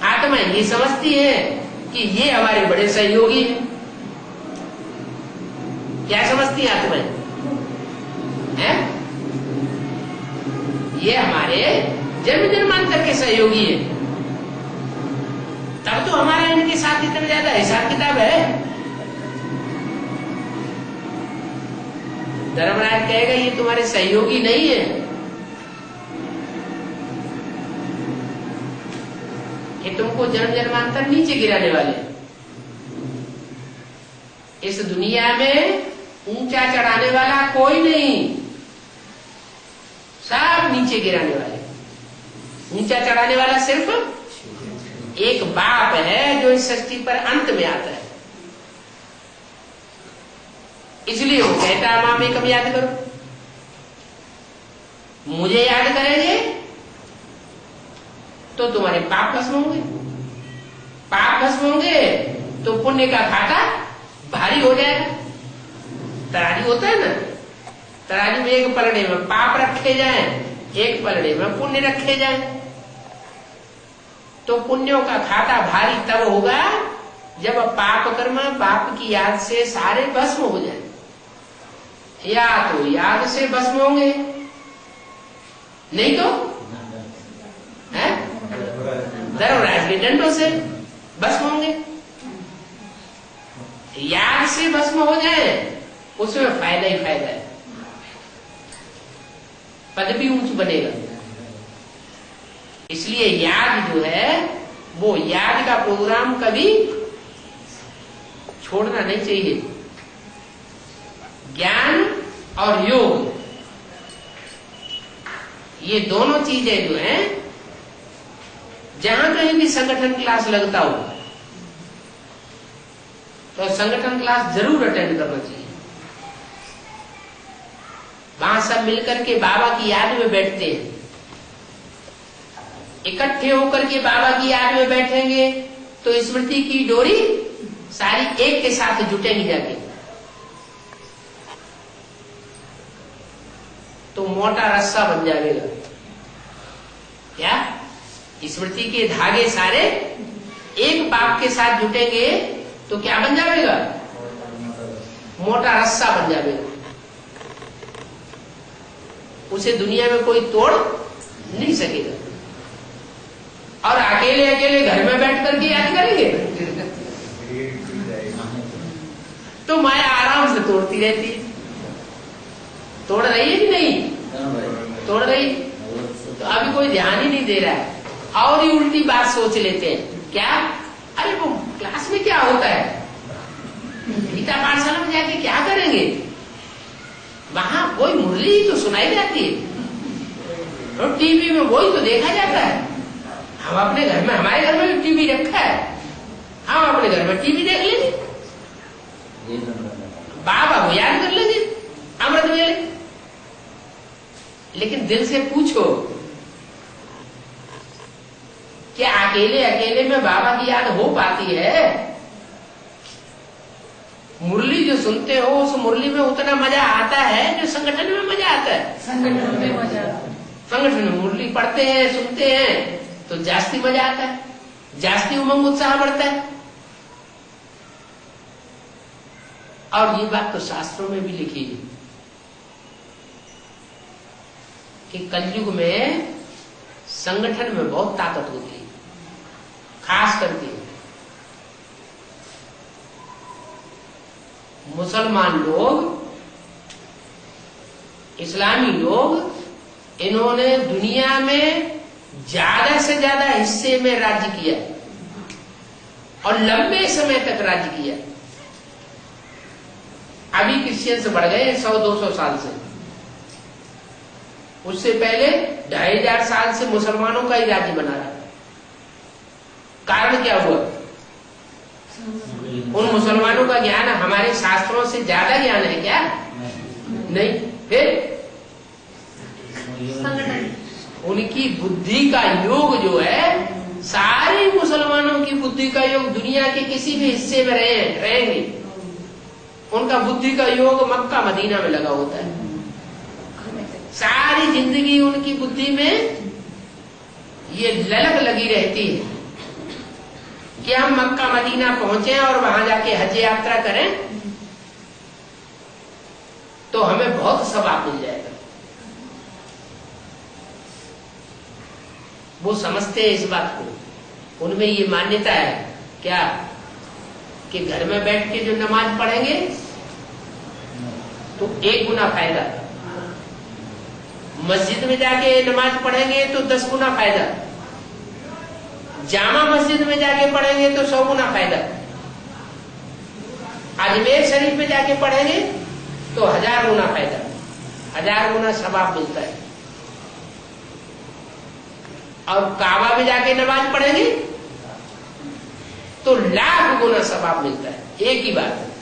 आत्मा ये समझती है कि ये हमारे बड़े सहयोगी हैं। क्या समझती है आत्मा? है? ये हमारे जन्म जन्मांतर के सहयोगी है। तब तो हमारा इनके साथ इतना ज्यादा हिसाब किताब है। धर्मराज कहेगा ये तुम्हारे सहयोगी नहीं है, ये तुमको जन्म जन्मांतर नीचे गिराने वाले। इस दुनिया में ऊंचा चढ़ाने वाला कोई नहीं, सब नीचे गिराने वाले। ऊंचा चढ़ाने वाला सिर्फ एक बाप है जो इस सृष्टि पर अंत में आता है। इसलिए वो कहता है मां में कब याद करो, मुझे याद करेंगे तो तुम्हारे पाप भस्म होंगे। पाप भस्म होंगे तो पुण्य का खाता भारी हो जाएगा। तराजू होता है ना, तराजू में एक पलड़े में पाप रखे जाएं, एक पलड़े में पुण्य रखे जाएं, तो पुण्यों का खाता भारी तब होगा जब पाप कर्म पाप की याद से सारे भस्म हो जाए। या तो याद से भस्म होंगे, नहीं तो धर्मराज के दंडों से भस्म होंगे। याद से भस्म हो जाए उसमें फायदा ही फायदा है, पद भी ऊंच बनेगा। इसलिए याद जो है वो याद का प्रोग्राम कभी छोड़ना नहीं चाहिए। ज्ञान और योग ये दोनों चीजें जो हैं, जहां कहीं भी संगठन क्लास लगता हो तो संगठन क्लास जरूर अटेंड करना चाहिए। वहां सब मिलकर के बाबा की याद में बैठते हैं। इकट्ठे होकर के बाबा की याद में बैठेंगे तो स्मृति की डोरी सारी एक के साथ जुटेंगी जाके, तो मोटा रस्सा बन जाएगा। क्या स्मृति के धागे सारे एक बाप के साथ जुटेंगे तो क्या बन जाएगा? मोटा रस्सा बन जाएगा। उसे दुनिया में कोई तोड़ नहीं सकेगा। और अकेले अकेले घर में बैठ करके याद करेंगे तो माया आराम से तोड़ती रहती है। तोड़ रही है कि नहीं? तोड़ रही। तो अभी कोई ध्यान ही नहीं दे रहा है और ही उल्टी बात सोच लेते हैं। क्या? अरे वो क्लास में क्या होता है, गीता पाठशाला में जाके क्या करेंगे? वहां वही मुरली तो सुनाई जाती है और टीवी में वही तो देखा जाता है। हम अपने घर में, हमारे घर में भी टीवी रखा है, हम अपने घर में टीवी देख लेंगे, बाबा को याद कर लेंगे अमृत वेले। लेकिन दिल से पूछो, क्या अकेले अकेले में बाबा की याद हो पाती है? मुरली जो सुनते हो उस मुरली में उतना मजा आता है जो संगठन में मजा आता है। संगठन में मजा आता है। संगठन में मुरली पढ़ते हैं, सुनते हैं तो जास्ती मजा आता है, जास्ती उमंग उत्साह बढ़ता है। और ये बात तो शास्त्रों में भी लिखी है कि कलयुग में संगठन में बहुत ताकत होती है, खास करके मुसलमान लोग, इस्लामी लोग, इन्होंने दुनिया में ज्यादा से ज्यादा हिस्से में राज्य किया और लंबे समय तक राज्य किया। अभी क्रिश्चियंस बढ़ गए 100-200 साल से, उससे पहले 2500 साल से मुसलमानों का ही राज्य बना रहा। कारण क्या हुआ? उन मुसलमानों का ज्ञान हमारे शास्त्रों से ज्यादा ज्ञान है क्या? नहीं। फिर उनकी बुद्धि का योग जो है, सारे मुसलमानों की बुद्धि का योग दुनिया के किसी भी हिस्से में रहेंगे, उनका बुद्धि का योग मक्का मदीना में लगा होता है। सारी जिंदगी उनकी बुद्धि में ये ललक लगी रहती है कि हम मक्का मदीना पहुंचे और वहां जाके हज यात्रा करें तो हमें बहुत सवाब मिल जाएगा। वो समझते हैं इस बात को, उनमें ये मान्यता है क्या कि घर में बैठ के जो नमाज पढ़ेंगे तो 1 गुना फायदा, मस्जिद में जाके नमाज पढ़ेंगे तो 10 गुना फायदा, जामा मस्जिद में जाके पढ़ेंगे तो 100 गुना फायदा, अजमेर शरीफ में जाके पढ़ेंगे तो 1000 गुना फायदा, 1000 गुना सवाब मिलता है। और काबा में जाके नमाज पढ़ेंगे तो 1,00,000 गुना सवाब मिलता है। एक ही बात है।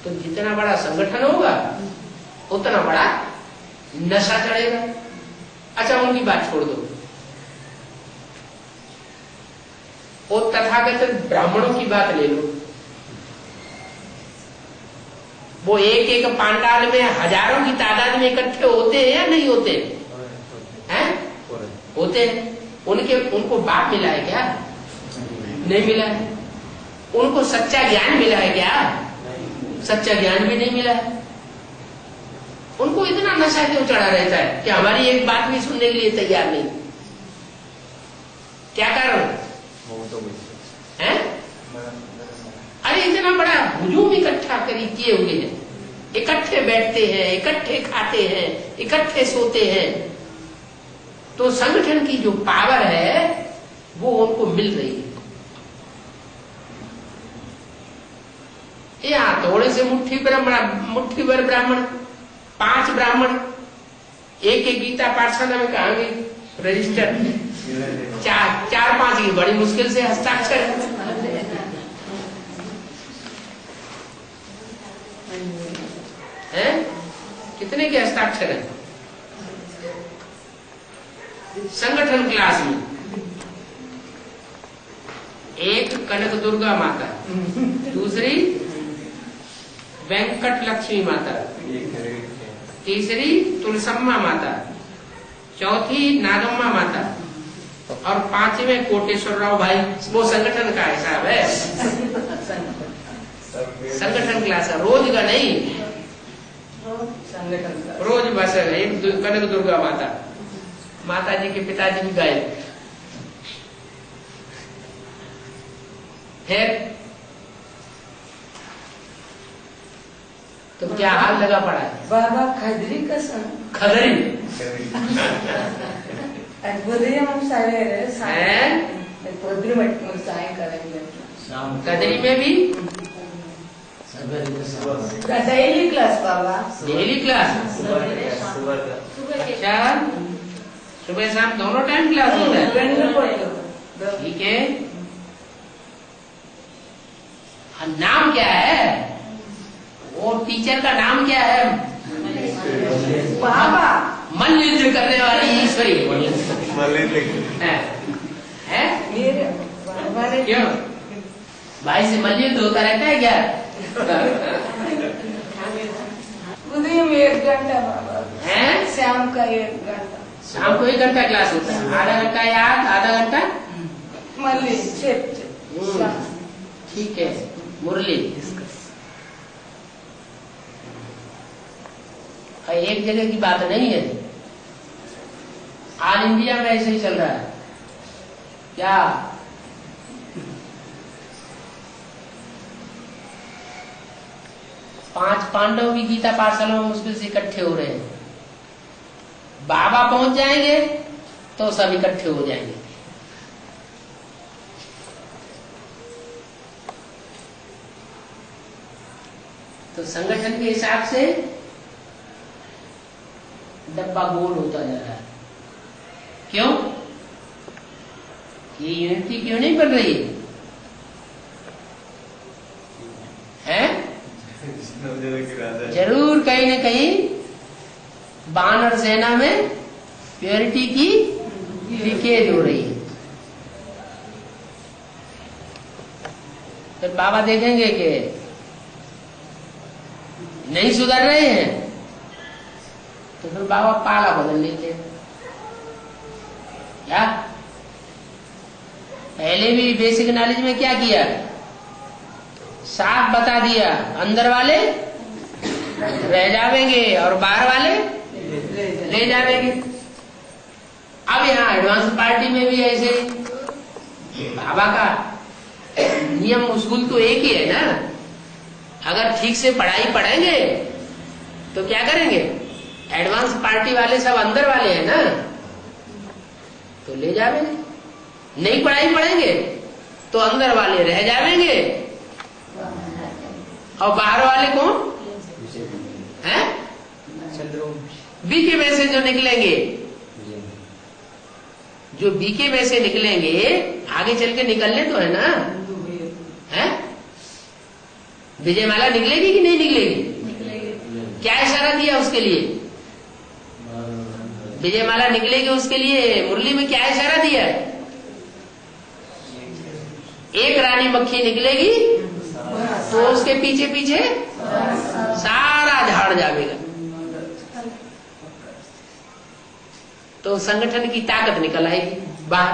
तो जितना बड़ा संगठन होगा उतना बड़ा नशा चढ़ेगा। अच्छा, उनकी बात छोड़ दो, और तथाकथित ब्राह्मणों की बात ले लो। वो एक एक पांडाल में हजारों की तादाद में इकट्ठे होते हैं या नहीं होते हैं? होते हैं। उनको बाप मिला है क्या? नहीं मिला है। उनको सच्चा ज्ञान मिला है क्या? सच्चा ज्ञान भी नहीं मिला है। उनको इतना नशा क्यों चढ़ा रहता है कि हमारी एक बात भी सुनने के लिए तैयार नहीं? क्या कारण है? अरे इतना बड़ा हुजूम इकट्ठा किए हुए हैं, इकट्ठे बैठते हैं, इकट्ठे खाते हैं, इकट्ठे सोते हैं, तो संगठन की जो पावर है वो उनको मिल रही है। यहाँ थोड़े से मुट्ठी भर ब्राह्मण, 5 ब्राह्मण एक गीता पाठशाला में कहाँ गई रजिस्टर, 4-5 की बड़ी मुश्किल से हस्ताक्षर है। कितने के हस्ताक्षर है? संगठन क्लास में एक कनक दुर्गा माता, दूसरी वेंकट लक्ष्मी माता, तीसरी तुलसम्मा माता, चौथी नागम्मा माता और 5वें कोटेश्वर राव भाई। वो संगठन का हिसाब है, संगठन क्लास है, रोज का नहीं, रोज बस एक कनक दुर्गा माता, माता जी के पिताजी भी गए। फिर तो क्या हाल लगा पड़ा है? बाबा खदरी का सन खदरी कदरी में भी डेली क्लास बाबा, डेली क्लास। अच्छा, सुबह शाम दोनों टाइम क्लास होता है? ठीक है। नाम क्या है? वो टीचर का नाम क्या है? बाबा मल्ल युद्ध करने वाली ईश्वरी है? क्यों भाई से मल्ल युद्ध होता रहता है क्या? उदय में 1 घंटा बाबा है, शाम का 1 घंटा, शाम को 1 घंटा क्लास होता है। आधा घंटा याद, आधा घंटा मल्ली। ठीक है। मुरली एक जगह की बात नहीं है, ऑल इंडिया में ऐसे ही चल रहा है क्या? 5 पांडव भी गीता पाठशाला में मुश्किल से इकट्ठे हो रहे हैं। बाबा पहुंच जाएंगे तो सब इकट्ठे हो जाएंगे। तो संगठन के हिसाब से डब्बा गोल होता जा रहा है। क्यों? ये यूनिटी क्यों नहीं बन रही है? जरूर कहीं न कहीं वानर सेना में प्योरिटी की लीकेज हो रही है। फिर बाबा देखेंगे कि नहीं सुधर रहे हैं तो फिर बाबा पाला बदल लेते हैं। क्या पहले भी बेसिक नॉलेज में क्या किया? साफ बता दिया, अंदर वाले रह जावेंगे और बाहर वाले ले जावेंगे। अब यहाँ एडवांस पार्टी में भी ऐसे बाबा का नियम उसूल तो एक ही है ना। अगर ठीक से पढ़ाई पढ़ेंगे तो क्या करेंगे? एडवांस पार्टी वाले सब अंदर वाले हैं ना, तो ले जावेंगे। नहीं पढ़ाई पढ़ेंगे तो अंदर वाले रह जावेंगे और बाहर वाले कौन हैं? बीके में से जो निकलेंगे, जो बीके में से निकलेंगे आगे चल के निकलने तो है ना, है? विजयमाला निकलेगी कि नहीं निकलेगी? क्या इशारा दिया उसके लिए? विजयमाला निकलेगी उसके लिए मुरली में क्या इशारा दिया? एक रानी मक्खी निकलेगी तो उसके पीछे पीछे सारा झाड़ जाएगा। तो संगठन की ताकत निकल आएगी बाहर।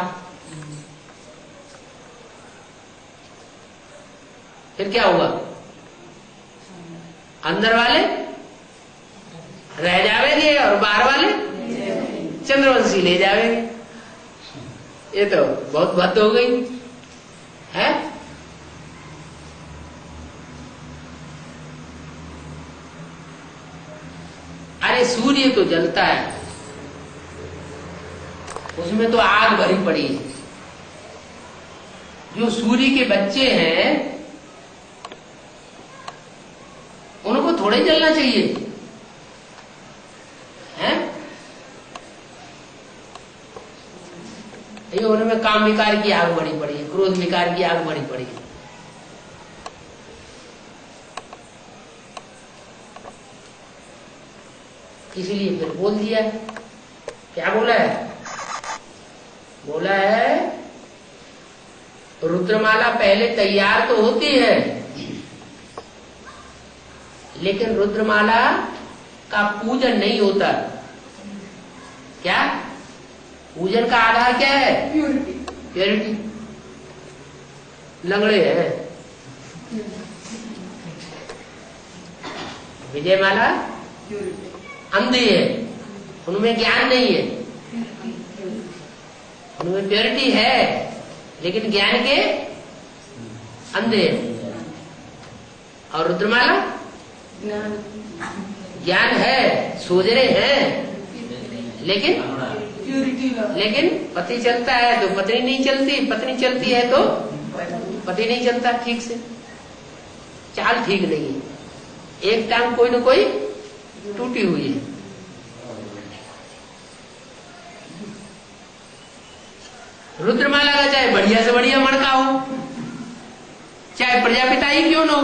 फिर क्या होगा? अंदर वाले रह जावेंगे और बाहर वाले चंद्रवंशी ले जावेंगे। ये तो बहुत बात हो गई है। अरे सूर्य सूर्य तो जलता है, उसमें तो आग भरी पड़ी है। जो सूर्य के बच्चे हैं उनको थोड़े जलना चाहिए, हैं? ये उनमें काम विकार की आग भरी पड़ी है, क्रोध विकार की आग भरी पड़ी है। इसीलिए फिर बोल दिया, क्या बोला है? बोला है रुद्रमाला पहले तैयार तो होती है, लेकिन रुद्रमाला का पूजन नहीं होता। क्या पूजन का आधार क्या है? प्यूरिटी। प्योरिटी। लंगड़े हैं। विजयमाला प्यूरिटी। अंधे है, उनमें ज्ञान नहीं है। उनमें प्योरिटी है लेकिन ज्ञान के अंधे हैं। और रुद्रमाला ज्ञान। ज्ञान है, सोजरे हैं, लेकिन प्यूरिटी। पति चलता है तो पत्नी नहीं चलती, पत्नी चलती है तो पति नहीं चलता ठीक से, चाल ठीक नहीं है, एक टांग कोई न कोई टूटी हुई है। रुद्रमाला का चाहे बढ़िया से बढ़िया मणका हो, चाहे प्रजापिता ही क्यों न हो,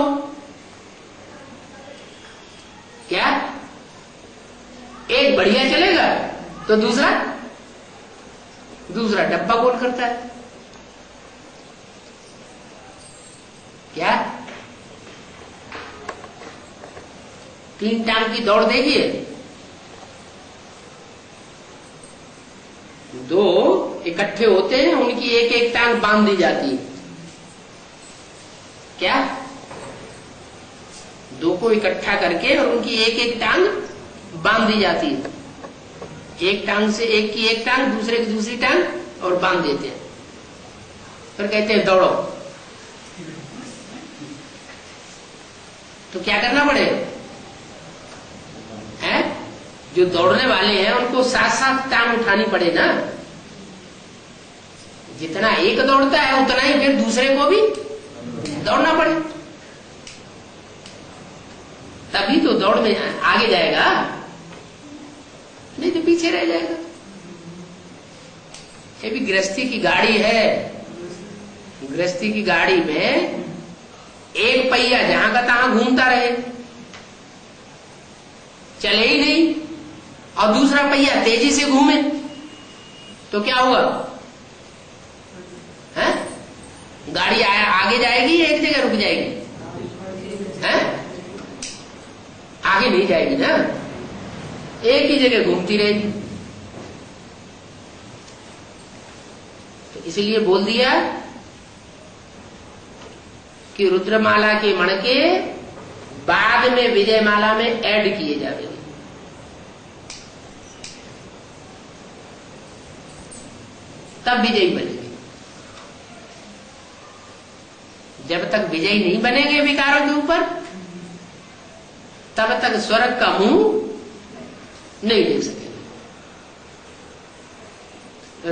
क्या एक बढ़िया चलेगा तो दूसरा डब्बा गोल करता है। क्या 3 टांग की दौड़ देखिए, 2 इकट्ठे होते हैं, उनकी एक एक टांग बांध दी जाती है। क्या 2 को इकट्ठा करके और उनकी एक एक टांग बांध दी जाती है। एक टांग से एक की एक टांग, दूसरे की दूसरी टांग और बांध देते हैं, फिर कहते हैं दौड़ो। तो क्या करना पड़ेगा? है जो दौड़ने वाले हैं उनको साथ साथ टांग उठानी पड़े ना। जितना एक दौड़ता है उतना ही फिर दूसरे को भी दौड़ना पड़े, तभी तो दौड़ में आगे जाएगा, नहीं तो पीछे रह जाएगा। ये भी गृहस्थी की गाड़ी है। गृहस्थी की गाड़ी में एक पहिया जहां का तहां घूमता रहे, चले ही नहीं, और दूसरा पहिया तेजी से घूमे तो क्या हुआ? है गाड़ी आगे जाएगी या एक जगह रुक जाएगी? है आगे नहीं जाएगी ना, एक ही जगह घूमती रहेगी। तो इसलिए बोल दिया कि रुद्रमाला के मणके बाद में विजयमाला में ऐड किए जाएंगे। तब विजयी बनेंगे। जब तक विजयी नहीं बनेंगे विकारों के ऊपर, तब तक स्वर्ग का मुंह नहीं देख सकेंगे।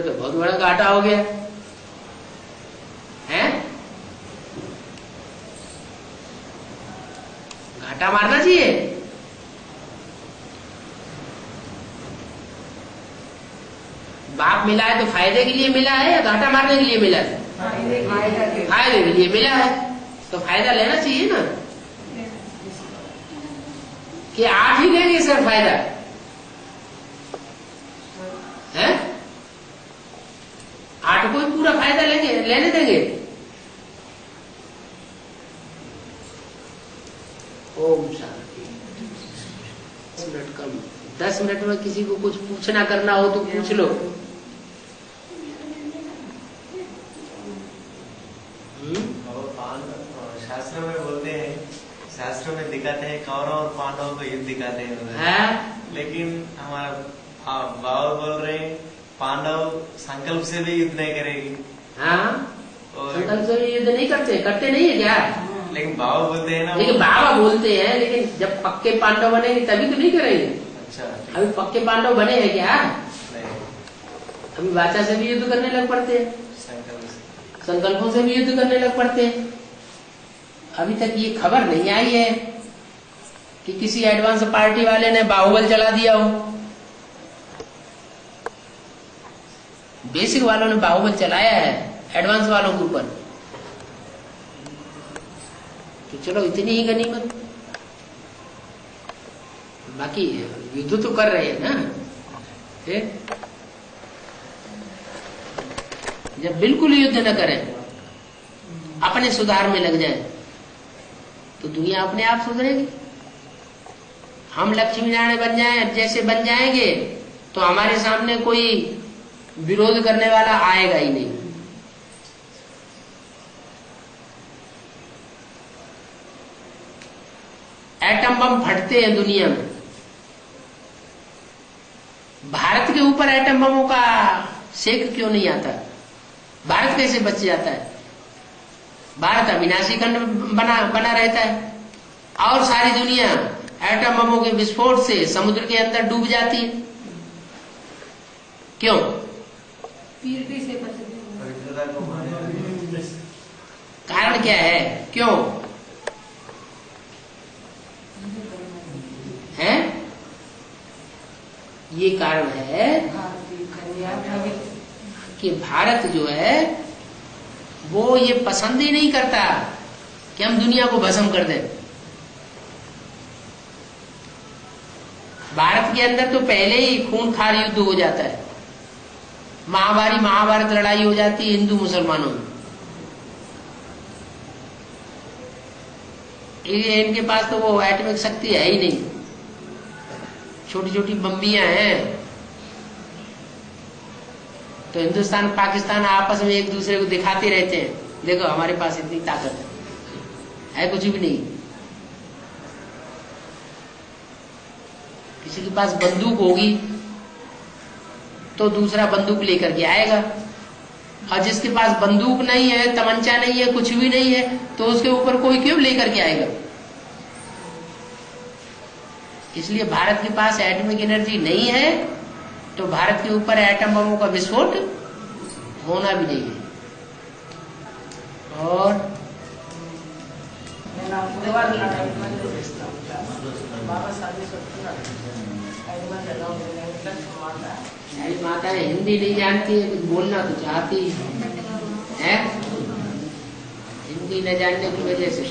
तो बहुत बड़ा घाटा हो गया है। घाटा मारना चाहिए। बाप मिला है तो फायदे के लिए मिला है या घाटा मारने के लिए मिला है? फायदे के लिए मिला है तो फायदा लेना चाहिए ना, कि 8 ही लेंगे सर फायदा है, 8 को ही पूरा फायदा लेने देंगे। ओम शांति। 10 मिनट में किसी को कुछ पूछना करना हो तो पूछ लो। शास्त्र में बोलते हैं, शास्त्र में दिखाते हैं कौरव और पांडवों को युद्ध दिखाते हैं, लेकिन हमारा बाबा बोल रहे हैं पांडव संकल्प से भी युद्ध नहीं करेगी। हाँ, संकल्प से भी युद्ध नहीं करते नहीं है क्या? लेकिन बाबा बोलते हैं ना, लेकिन बाबा बोलते हैं, लेकिन जब पक्के पांडव बनेंगे तभी तो नहीं करेंगे। अच्छा अभी पक्के पांडव बने हैं क्या? नहीं, अभी वाचा से भी युद्ध करने लग पड़ते हैं, संकल्प से। संकल्पों से भी युद्ध करने लग पड़ते हैं। अभी तक ये खबर नहीं आई है कि किसी एडवांस पार्टी वाले ने बाहुबल चला दिया हो। बेसिक वालों ने बाहुबल चलाया है एडवांस वालों के ऊपर, तो चलो इतनी ही गनीमत। बाकी युद्ध तो कर रहे हैं ना। जब बिल्कुल युद्ध न करें, अपने सुधार में लग जाए, तो दुनिया अपने आप सुधरेगी। हम लक्ष्मी नारायण बन जाए जैसे बन जाएंगे तो हमारे सामने कोई विरोध करने वाला आएगा ही नहीं। एटम बम फटते हैं दुनिया में, भारत के ऊपर एटम बमों का शेक क्यों नहीं आता? भारत कैसे बच जाता है? भारत अविनाशी खंड बना रहता है और सारी दुनिया एटम बमों के विस्फोट से समुद्र के अंदर डूब जाती है। क्यों? पीरियड से बचते पवित्रता को माने। कारण क्या है? क्यों है? ये कारण है कि भारत जो है वो ये पसंद ही नहीं करता कि हम दुनिया को भस्म कर दें। भारत के अंदर तो पहले ही खूनखार युद्ध हो जाता है, महाभारत लड़ाई हो जाती है हिंदू मुसलमानों में। इनके पास तो वो एटॉमिक शक्ति है ही नहीं, छोटी छोटी बम्बियां हैं। तो हिंदुस्तान पाकिस्तान आपस में एक दूसरे को दिखाते रहते हैं, देखो हमारे पास इतनी ताकत है कुछ भी नहीं। किसी के पास बंदूक होगी तो दूसरा बंदूक लेकर के आएगा, और जिसके पास बंदूक नहीं है, तमंचा नहीं है, कुछ भी नहीं है, तो उसके ऊपर कोई क्यों लेकर के आएगा? इसलिए भारत के पास एटॉमिक एनर्जी नहीं है तो भारत के ऊपर एटम बमों का विस्फोट होना भी नहीं है। और माता हिंदी नहीं जानती है, कुछ बोलना तो चाहती है, हिंदी न जानने की वजह से